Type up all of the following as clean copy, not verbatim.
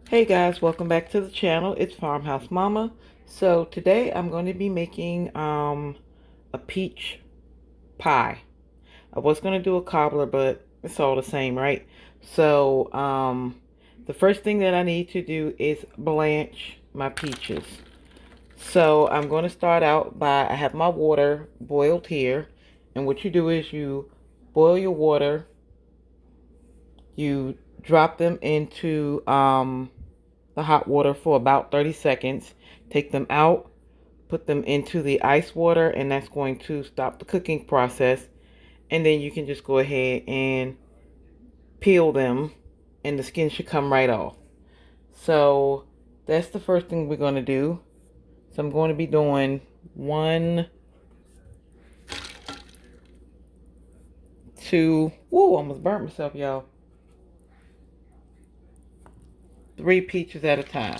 Hey guys, welcome back to the channel. It's Farmhouse Mama. So today I'm going to be making a peach pie. I was going to do a cobbler, but it's all the same, right? So the first thing that I need to do is blanch my peaches. So I'm going to start out by, I have my water boiled here, and what you do is you boil your water, you drop them into the hot water for about 30 seconds. Take them out, put them into the ice water, and that's going to stop the cooking process. And then you can just go ahead and peel them, and the skin should come right off. So that's the first thing we're going to do. So I'm going to be doing 1, 2, whoa, almost burnt myself, y'all. 3 peaches at a time.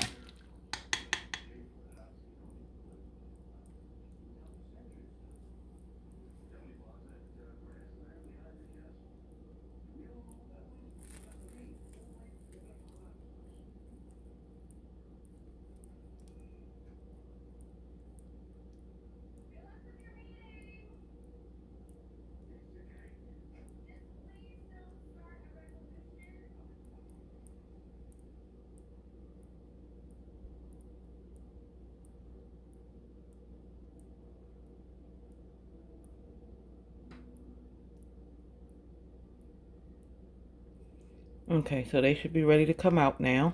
Okay, so they should be ready to come out now.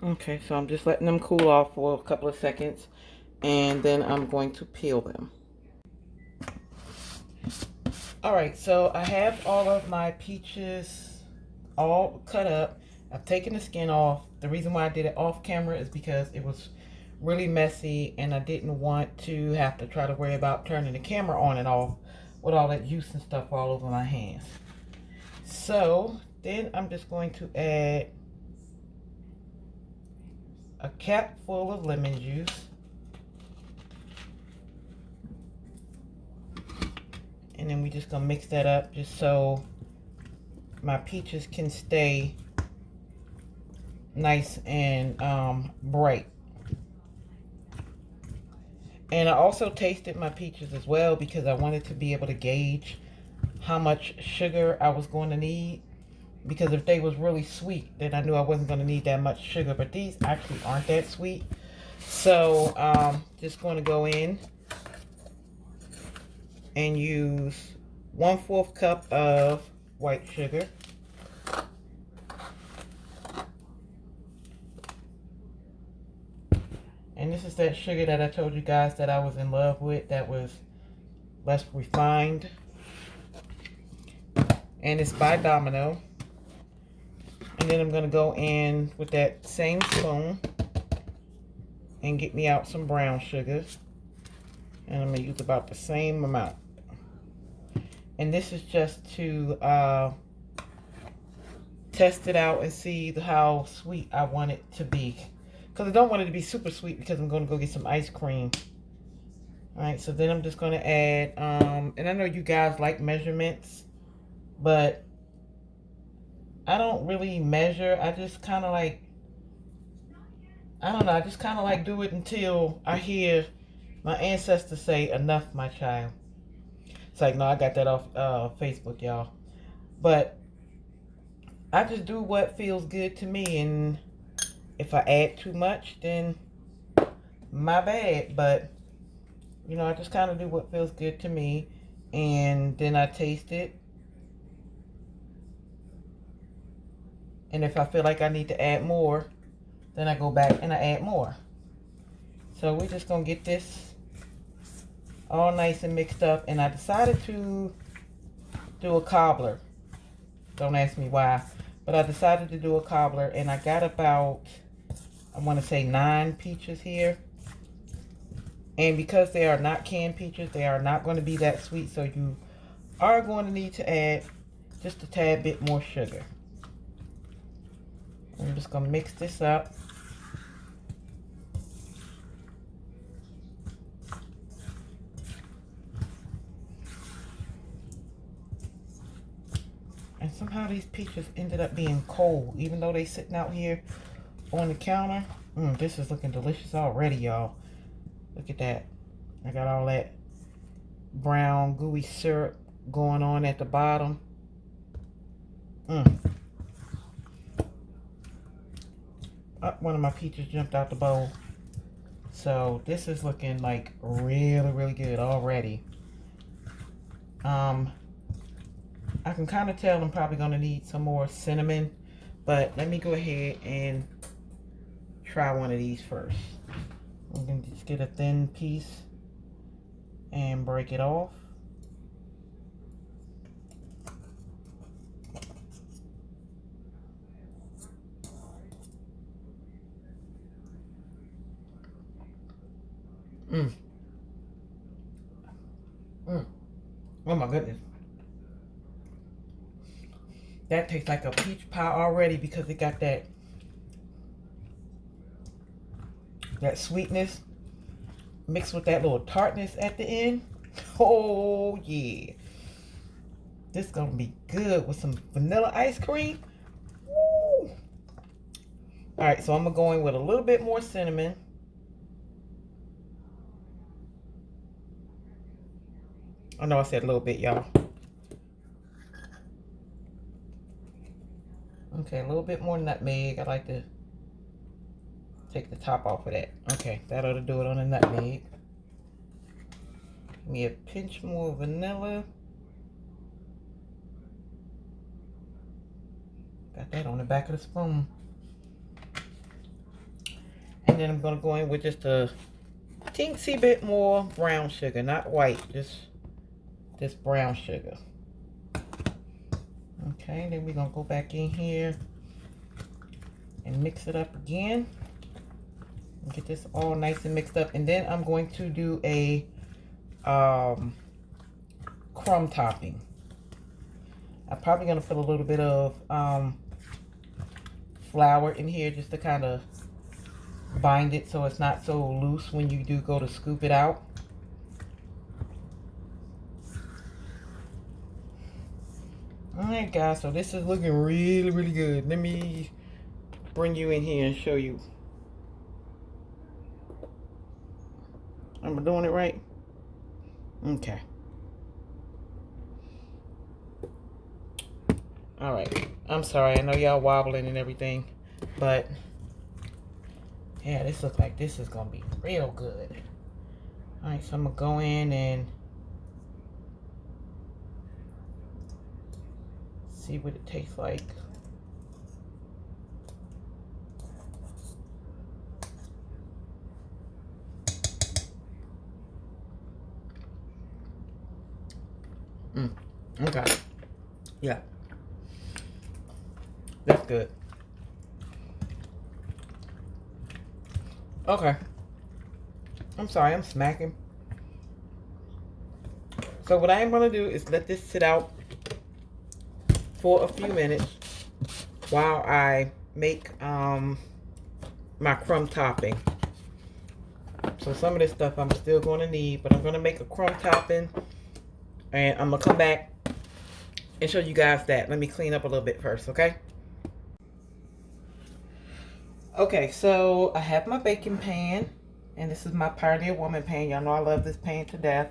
Okay, so I'm just letting them cool off for a couple of seconds, and then I'm going to peel them. Alright, so I have all of my peaches all cut up. I've taken the skin off. The reason why I did it off camera is because it was really messy, and I didn't want to have to try to worry about turning the camera on and off with all that juice and stuff all over my hands. So then I'm just going to add a cap full of lemon juice, and then we just gonna mix that up just so my peaches can stay nice and bright. And I also tasted my peaches as well because I wanted to be able to gauge how much sugar I was going to need, because if they was really sweet, then I knew I wasn't going to need that much sugar. But these actually aren't that sweet. So just going to go in and use 1/4 cup of white sugar. And this is that sugar that I told you guys that I was in love with, that was less refined. And it's by Domino. And then I'm going to go in with that same spoon and get me out some brown sugar. And I'm going to use about the same amount. And this is just to test it out and see how sweet I want it to be. Because I don't want it to be super sweet, because I'm going to go get some ice cream. Alright, so then I'm just going to add, and I know you guys like measurements, but I don't really measure. I just kind of like, I don't know, I just kind of like do it until I hear my ancestors say, "Enough, my child." It's like, no, I got that off Facebook, y'all. But I just do what feels good to me, and if I add too much, then my bad. But, you know, I just kind of do what feels good to me, and then I taste it. And if I feel like I need to add more, then I go back and I add more. So we're just going to get this all nice and mixed up. And I decided to do a cobbler. Don't ask me why. But I decided to do a cobbler. And I got about, I want to say 9 peaches here. And because they are not canned peaches, they are not going to be that sweet. So you are going to need to add just a tad bit more sugar. I'm just going to mix this up. And somehow these peaches ended up being cold, even though they sitting out here on the counter. This is looking delicious already, y'all. Look at that. I got all that brown gooey syrup going on at the bottom. One of my peaches jumped out the bowl. So this is looking like really, really good already. I can kind of tell I'm probably going to need some more cinnamon, but let me go ahead and try one of these first. I'm going to just get a thin piece and break it off. Oh my goodness. That tastes like a peach pie already because it got that sweetness mixed with that little tartness at the end. Oh yeah. This is gonna be good with some vanilla ice cream. Woo. Alright, so I'm gonna go in with a little bit more cinnamon. I know I said a little bit, y'all. Okay, a little bit more nutmeg. I like to take the top off of that. Okay, that ought to do it on the nutmeg. Give me a pinch more vanilla. Got that on the back of the spoon. And then I'm going to go in with just a teensy bit more brown sugar. Not white, just this brown sugar. Okay, then we're going to go back in here and mix it up again. And get this all nice and mixed up. And then I'm going to do a crumb topping. I'm probably going to put a little bit of flour in here just to kind of bind it so it's not so loose when you do go to scoop it out. Alright guys, so this is looking really, really good. Let me bring you in here and show you. Am I doing it right? Okay. Alright. I'm sorry, I know y'all wobbling and everything, but yeah, this looks like this is gonna be real good. Alright, so I'm gonna go in and see what it tastes like. Okay. Yeah. That's good. Okay. I'm sorry, I'm smacking. So what I am going to do is let this sit out for a few minutes while I make my crumb topping. So some of this stuff I'm still going to need, but I'm going to make a crumb topping and I'm going to come back and show you guys that. Let me clean up a little bit first, okay? Okay, so I have my baking pan, and this is my Pioneer Woman pan. Y'all know I love this pan to death.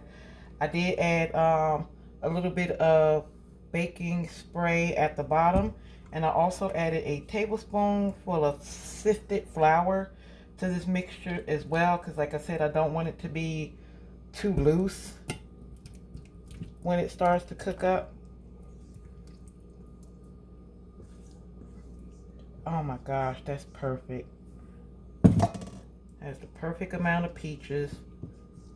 I did add a little bit of baking spray at the bottom, and I also added a tablespoon full of sifted flour to this mixture as well, because like I said, I don't want it to be too loose when it starts to cook up. Oh my gosh, that's perfect. That's the perfect amount of peaches,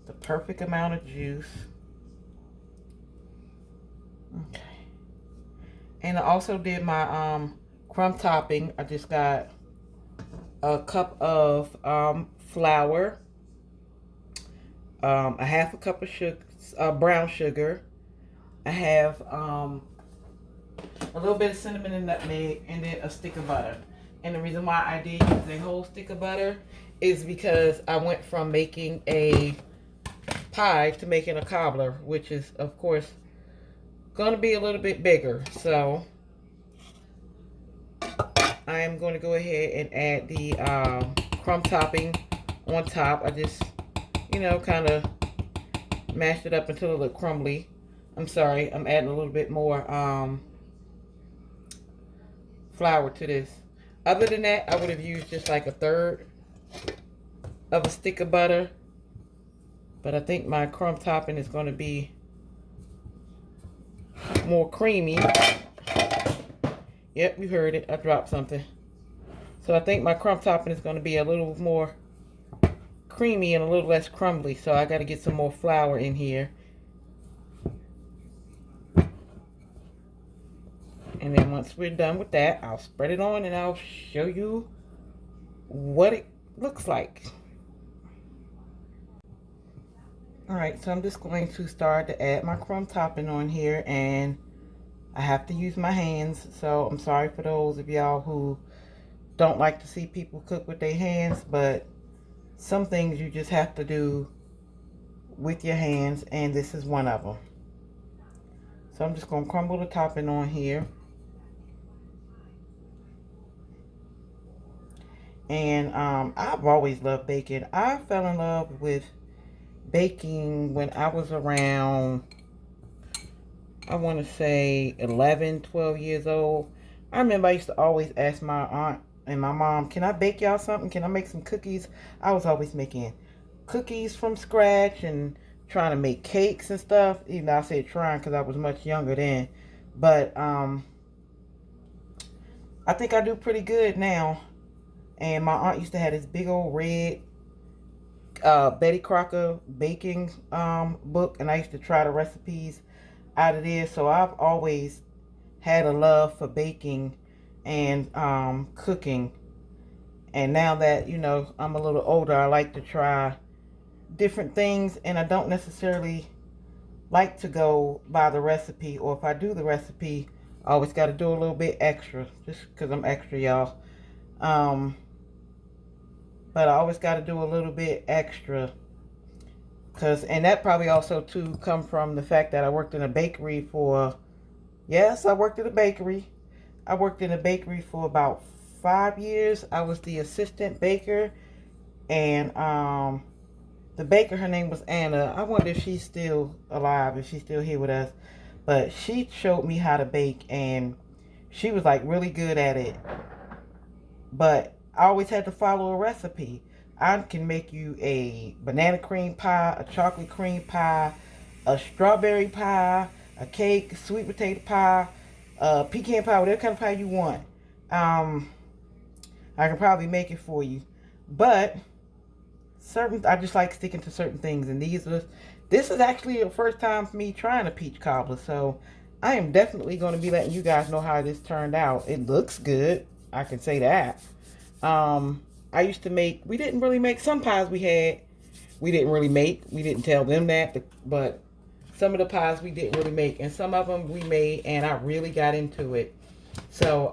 the perfect amount of juice. Okay. And I also did my crumb topping. I just got a cup of flour, a half a cup of sugar, brown sugar. I have a little bit of cinnamon and nutmeg, and then a stick of butter. And the reason why I did use a whole stick of butter is because I went from making a pie to making a cobbler, which is, of course, going to be a little bit bigger. So I am going to go ahead and add the crumb topping on top. I just, kind of mashed it up until it looked crumbly. I'm sorry, I'm adding a little bit more flour to this. Other than that, I would have used just like a third of a stick of butter. But I think my crumb topping is going to be more creamy. Yep, you heard it. I dropped something. So I think my crumb topping is going to be a little more creamy and a little less crumbly. So I got to get some more flour in here. And then once we're done with that, I'll spread it on and I'll show you what it looks like. Alright, so I'm just going to start to add my crumb topping on here, and I have to use my hands. So I'm sorry for those of y'all who don't like to see people cook with their hands, but some things you just have to do with your hands, and this is one of them. So I'm just going to crumble the topping on here. And I've always loved baking. I fell in love with baking when I was around, I want to say 11, 12 years old. I remember I used to always ask my aunt and my mom, can I bake y'all something? Can I make some cookies? I was always making cookies from scratch and trying to make cakes and stuff. Even though I said trying because I was much younger then. But I think I do pretty good now. And my aunt used to have this big old red Betty Crocker baking book, and I used to try the recipes out of there. So I've always had a love for baking and cooking. And now that, I'm a little older, I like to try different things, and I don't necessarily like to go by the recipe, or if I do the recipe, I always got to do a little bit extra, just because I'm extra, y'all. But I always got to do a little bit extra. And that probably also, too, come from the fact that I worked in a bakery for... Yes, I worked in a bakery. I worked in a bakery for about 5 years. I was the assistant baker. And the baker, her name was Anna. I wonder if she's still alive, if she's still here with us. But she showed me how to bake, and she was, like, really good at it. But I always had to follow a recipe. I can make you a banana cream pie, a chocolate cream pie, a strawberry pie, a cake, sweet potato pie, pecan pie, whatever kind of pie you want. I can probably make it for you. But I just like sticking to certain things. And this is actually the first time for me trying a peach cobbler. So I am definitely going to be letting you guys know how this turned out. It looks good. I can say that. I used to make, we didn't really make some pies we didn't really make. We didn't tell them that, but some of the pies we didn't really make, and some of them we made, and I really got into it. So,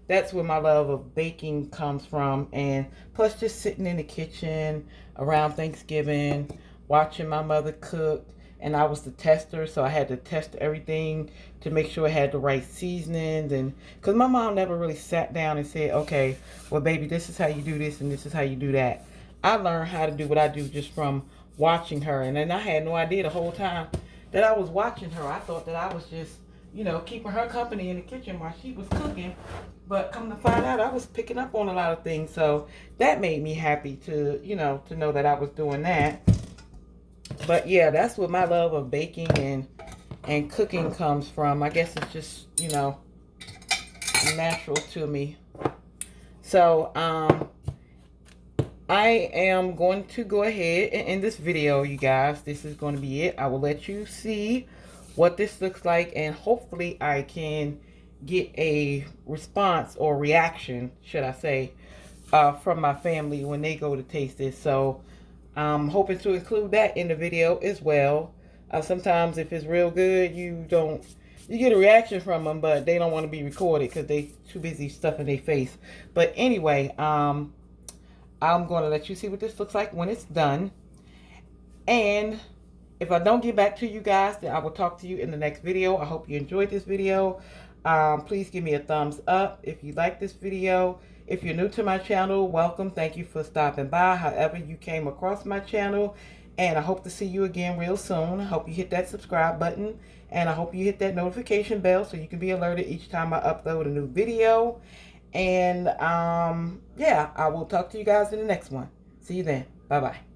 that's where my love of baking comes from. And plus just sitting in the kitchen around Thanksgiving, watching my mother cook. And I was the tester, so I had to test everything to make sure it had the right seasonings. And because my mom never really sat down and said, okay, well, baby, this is how you do this and this is how you do that. I learned how to do what I do just from watching her. And then I had no idea the whole time that I was watching her. I thought that I was just, keeping her company in the kitchen while she was cooking. But come to find out, I was picking up on a lot of things. So that made me happy to know that I was doing that. But yeah, that's what my love of baking and cooking comes from. I guess it's just, natural to me. So, I am going to go ahead and end this video, you guys. This is going to be it. I will let you see what this looks like, and hopefully I can get a response or reaction, should I say, from my family when they go to taste this. So, I'm hoping to include that in the video as well. Sometimes if it's real good, you get a reaction from them, but they don't want to be recorded because they too busy stuffing their face. But anyway, I'm going to let you see what this looks like when it's done. And if I don't get back to you guys, then I will talk to you in the next video. I hope you enjoyed this video. Please give me a thumbs up if you like this video. If you're new to my channel, welcome. Thank you for stopping by, however you came across my channel. And I hope to see you again real soon. I hope you hit that subscribe button. And I hope you hit that notification bell so you can be alerted each time I upload a new video. And yeah, I will talk to you guys in the next one. See you then. Bye-bye.